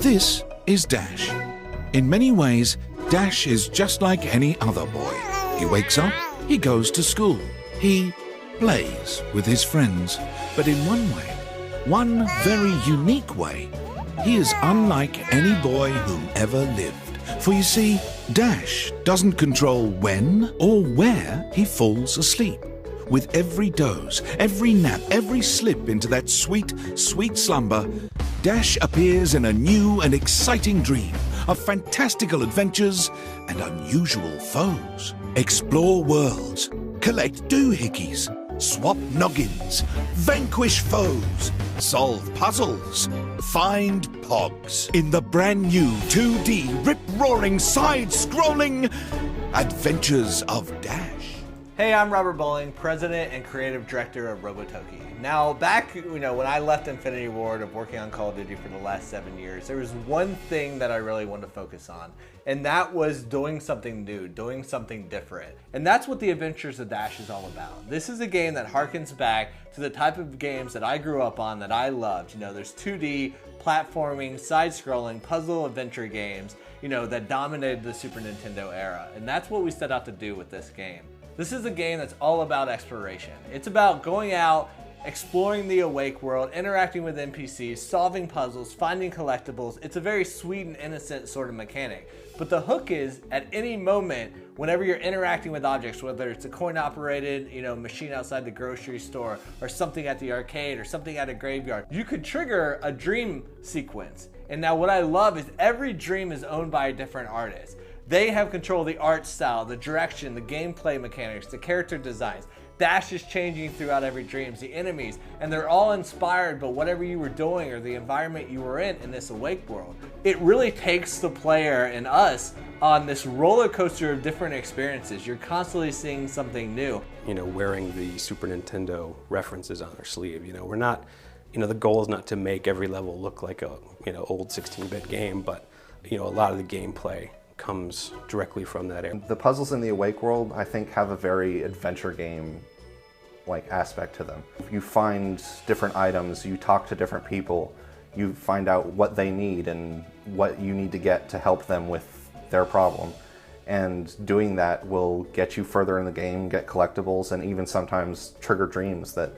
This is Dash. In many ways, Dash is just like any other boy. He wakes up, he goes to school, he plays with his friends. But in one way, one very unique way, he is unlike any boy who ever lived. For you see, Dash doesn't control when or where he falls asleep. With every doze, every nap, every slip into that sweet, sweet slumber, Dash appears in a new and exciting dream of fantastical adventures and unusual foes. Explore worlds, collect doohickeys, swap noggins, vanquish foes, solve puzzles, find pogs in the brand new 2D rip-roaring, side-scrolling Adventures of Dash. Hey, I'm Robert Bowling, President and Creative Director of Robotoki. Now, back when I left Infinity Ward of working on Call of Duty for the last 7 years, there was one thing that I really wanted to focus on, and that was doing something new, doing something different. And that's what the Adventures of Dash is all about. This is a game that harkens back to the type of games that I grew up on, that I loved. There's 2D, platforming, side-scrolling, puzzle adventure games, that dominated the Super Nintendo era. And that's what we set out to do with this game. This is a game that's all about exploration. It's about going out, exploring the awake world, interacting with NPCs, solving puzzles, finding collectibles. It's a very sweet and innocent sort of mechanic. But the hook is, at any moment, whenever you're interacting with objects, whether it's a coin-operated, machine outside the grocery store, or something at the arcade, or something at a graveyard, you could trigger a dream sequence. And now what I love is every dream is owned by a different artist. They have control of the art style, the direction, the gameplay mechanics, the character designs. Dash is changing throughout every dream, the enemies, and they're all inspired by whatever you were doing or the environment you were in this awake world. It really takes the player and us on this roller coaster of different experiences. You're constantly seeing something new. Wearing the Super Nintendo references on our sleeve. We're not, the goal is not to make every level look like a, old 16-bit game, but, a lot of the gameplay comes directly from that era. The puzzles in the Awake world, I think, have a very adventure game-like aspect to them. You find different items, you talk to different people, you find out what they need and what you need to get to help them with their problem. And doing that will get you further in the game, get collectibles, and even sometimes trigger dreams that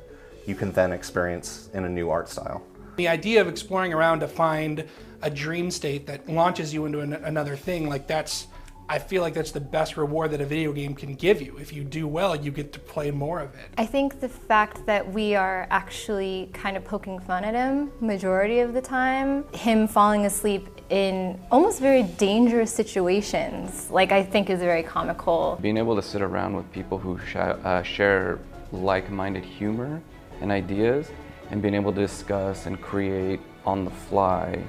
you can then experience in a new art style. The idea of exploring around to find a dream state that launches you into another thing, I feel like that's the best reward that a video game can give you. If you do well, you get to play more of it. I think the fact that we are actually kind of poking fun at him majority of the time, him falling asleep in almost very dangerous situations, I think is very comical. Being able to sit around with people who share like-minded humor and ideas, and being able to discuss and create on the fly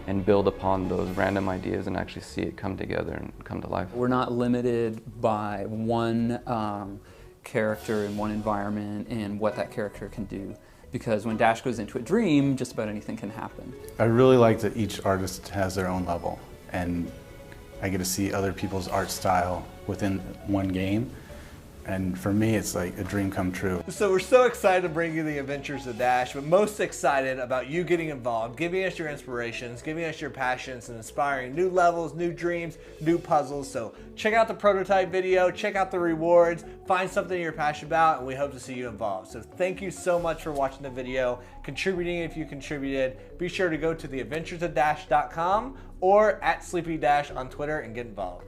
and build upon those random ideas and actually see it come together and come to life. We're not limited by one character in one environment and what that character can do, because when Dash goes into a dream, just about anything can happen. I really like that each artist has their own level, and I get to see other people's art style within one game. And for me, it's like a dream come true. So we're so excited to bring you the Adventures of Dash, but most excited about you getting involved, giving us your inspirations, giving us your passions, and inspiring new levels, new dreams, new puzzles. So check out the prototype video, check out the rewards, find something you're passionate about, and we hope to see you involved. So thank you so much for watching the video, contributing if you contributed. Be sure to go to theadventuresofdash.com or @SleepyDash on Twitter and get involved.